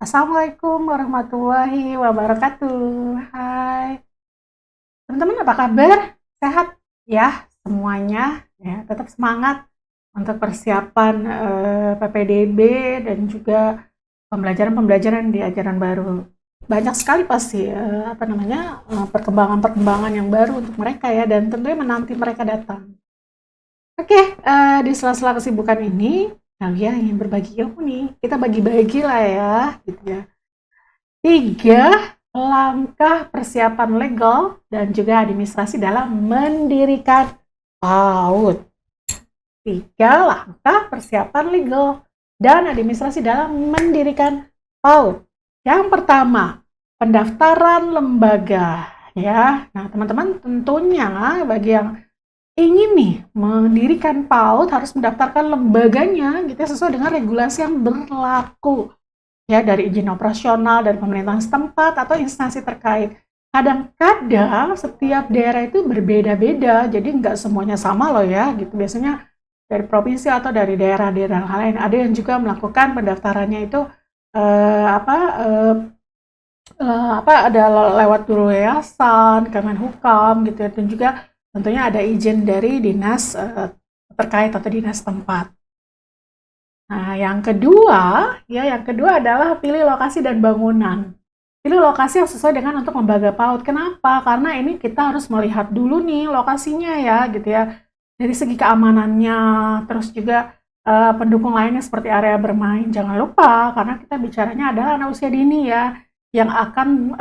Assalamualaikum warahmatullahi wabarakatuh. Hai, teman-teman apa kabar? Sehat ya semuanya? Ya, tetap semangat untuk persiapan PPDB dan juga pembelajaran-pembelajaran di ajaran baru. Banyak sekali pasti perkembangan-perkembangan yang baru untuk mereka ya, dan tentunya menanti mereka datang. Oke, di sela-sela kesibukan ini, kalian ingin berbagi ilmu nih. Kita bagi-bagi lah ya, gitu ya. 3 langkah persiapan legal dan juga administrasi dalam mendirikan PAUD. 3 langkah persiapan legal dan administrasi dalam mendirikan PAUD. Yang pertama, pendaftaran lembaga. Ya, nah teman-teman tentunya bagi yang ingin nih mendirikan PAUD harus mendaftarkan lembaganya gitu ya, sesuai dengan regulasi yang berlaku ya, dari izin operasional dari pemerintahan setempat atau instansi terkait. Kadang-kadang setiap daerah itu berbeda-beda, jadi nggak semuanya sama loh ya, gitu. Biasanya dari provinsi atau dari daerah-daerah lain. Ada yang juga melakukan pendaftarannya itu eh, apa eh, ada lewat dulu yayasan, Kemenhukam gitu ya, dan juga tentunya ada izin dari dinas terkait atau dinas tempat. Nah, yang kedua adalah pilih lokasi dan bangunan. Pilih lokasi yang sesuai dengan untuk lembaga PAUD. Kenapa? Karena ini kita harus melihat dulu nih lokasinya ya, gitu ya. Dari segi keamanannya, terus juga pendukung lainnya seperti area bermain. Jangan lupa, karena kita bicaranya adalah anak usia dini ya, yang akan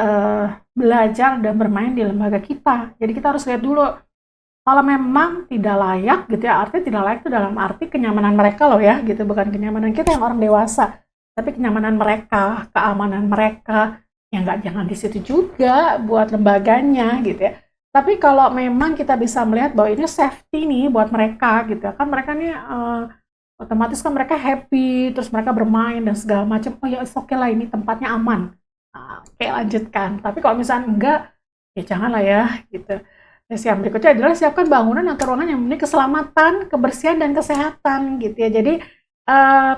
belajar dan bermain di lembaga kita. Jadi kita harus lihat dulu kalau memang tidak layak gitu ya, artinya tidak layak itu dalam arti kenyamanan mereka loh ya gitu, bukan kenyamanan kita yang orang dewasa, tapi kenyamanan mereka, keamanan mereka, yang nggak jangan di situ juga buat lembaganya gitu ya. Tapi kalau memang kita bisa melihat bahwa ini safety nih buat mereka gitu ya, kan mereka nih otomatis kan mereka happy, terus mereka bermain dan segala macam, oh ya oke lah ini tempatnya aman. Nah, oke lanjutkan. Tapi kalau misalnya enggak, ya janganlah ya gitu. Terus yang berikutnya adalah siapkan bangunan atau ruangan yang memiliki keselamatan, kebersihan, dan kesehatan gitu ya. Jadi eh,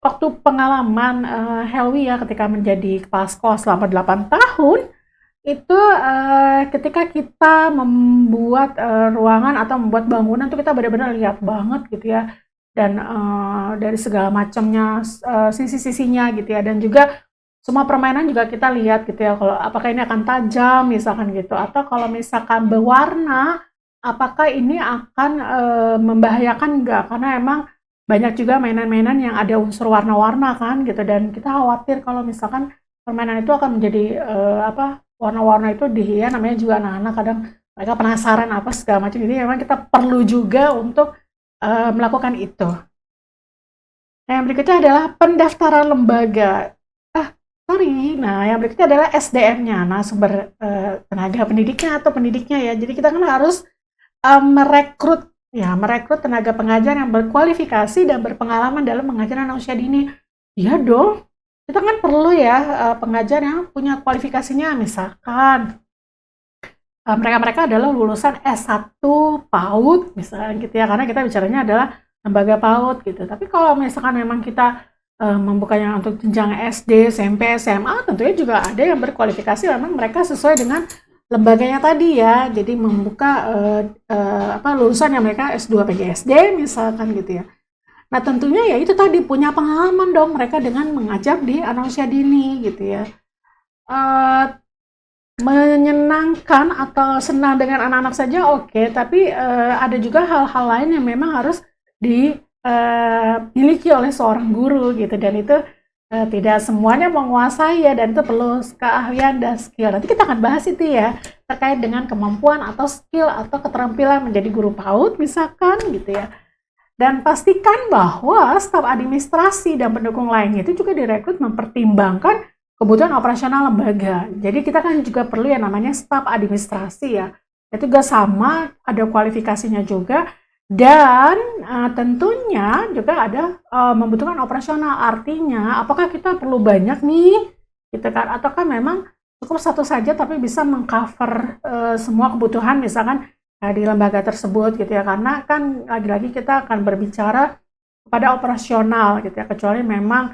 waktu pengalaman Helwi ya ketika menjadi kepala sekolah selama 8 tahun, itu ketika kita membuat ruangan atau membuat bangunan itu kita benar-benar lihat banget gitu ya. Dan dari segala macamnya sisi-sisinya gitu ya. Dan juga semua permainan juga kita lihat gitu ya, kalau apakah ini akan tajam misalkan gitu, atau kalau misalkan berwarna, apakah ini akan membahayakan enggak, karena emang banyak juga mainan-mainan yang ada unsur warna-warna kan gitu, dan kita khawatir kalau misalkan permainan itu akan menjadi warna-warna itu ya namanya juga anak-anak, kadang mereka penasaran apa segala macam, jadi memang kita perlu juga untuk melakukan itu. Nah, yang berikutnya adalah pendaftaran lembaga. Sorry. Nah, yang berikutnya adalah SDM-nya. Nah, sumber tenaga pendidiknya atau pendidiknya ya. Jadi kita kan harus merekrut tenaga pengajar yang berkualifikasi dan berpengalaman dalam mengajar anak usia dini. Iya dong. Kita kan perlu ya pengajar yang punya kualifikasinya, misalkan mereka-mereka adalah lulusan S1 PAUD misalnya gitu ya, karena kita bicaranya adalah lembaga PAUD gitu. Tapi kalau misalkan memang kita membukanya untuk jenjang SD, SMP, SMA, tentunya juga ada yang berkualifikasi memang mereka sesuai dengan lembaganya tadi ya. Jadi membuka lulusan yang mereka S2 PGSD misalkan gitu ya. Nah, tentunya ya itu tadi punya pengalaman dong mereka dengan mengajar di anak usia dini gitu ya. Eh, Menyenangkan atau senang dengan anak-anak saja oke, tapi ada juga hal-hal lain yang memang harus dimiliki oleh seorang guru gitu, dan itu tidak semuanya menguasai ya, dan itu perlu keahlian dan skill. Nanti kita akan bahas itu ya, terkait dengan kemampuan atau skill atau keterampilan menjadi guru PAUD misalkan gitu ya. Dan pastikan bahwa staf administrasi dan pendukung lainnya itu juga direkrut mempertimbangkan kebutuhan operasional lembaga. Jadi kita kan juga perlu yang namanya staf administrasi ya. Itu juga sama, ada kualifikasinya juga. Dan tentunya juga ada membutuhkan operasional. Artinya apakah kita perlu banyak nih, gitu kan? Ataukah memang cukup satu saja tapi bisa mengcover semua kebutuhan misalkan di lembaga tersebut gitu ya, karena kan lagi-lagi kita akan berbicara pada operasional gitu ya, kecuali memang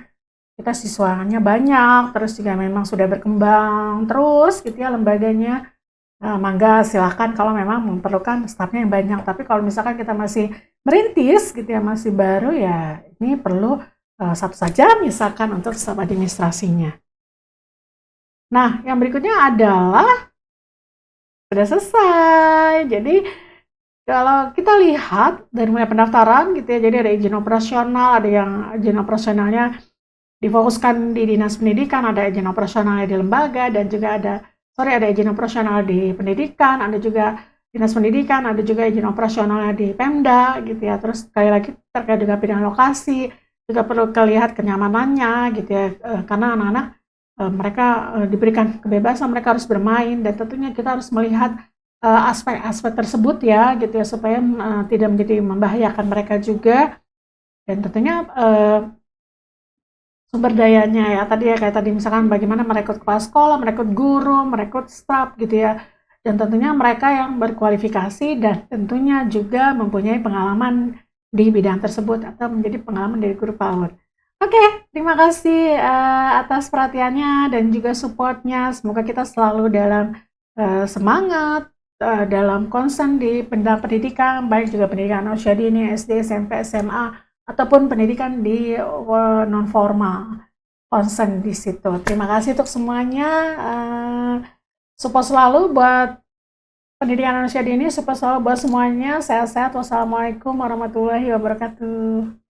kita siswanya banyak, terus juga memang sudah berkembang terus gitu ya lembaganya, mangga silahkan kalau memang memerlukan stafnya yang banyak. Tapi kalau misalkan kita masih merintis gitu ya, masih baru ya ini perlu satu saja misalkan untuk staf administrasinya. Nah, yang berikutnya adalah sudah selesai. Jadi kalau kita lihat dari mulai pendaftaran gitu ya, jadi ada izin operasional, ada yang izin operasionalnya difokuskan di dinas pendidikan, ada izin operasionalnya di lembaga, dan juga ada izin operasional di pendidikan, ada juga dinas pendidikan, ada juga izin operasionalnya di Pemda gitu ya. Terus sekali lagi terkait dengan pindah lokasi juga perlu lihat kenyamanannya gitu ya, karena anak-anak mereka diberikan kebebasan, mereka harus bermain, dan tentunya kita harus melihat aspek-aspek tersebut ya gitu ya, supaya tidak menjadi membahayakan mereka juga. Dan tentunya sumber dayanya ya tadi ya, kayak tadi misalkan bagaimana merekrut kepala sekolah, merekrut guru, merekrut staf gitu ya, dan tentunya mereka yang berkualifikasi dan tentunya juga mempunyai pengalaman di bidang tersebut atau menjadi pengalaman dari guru PAUD. Oke, terima kasih atas perhatiannya dan juga supportnya. Semoga kita selalu dalam semangat, dalam concern di pendidikan, baik juga pendidikan usia dini, SD, SMP, SMA, ataupun pendidikan di non formal, concern di situ. Terima kasih untuk semuanya. Support selalu buat pendidikan usia dini, support selalu buat semuanya. Sehat-sehat. Wassalamualaikum warahmatullahi wabarakatuh.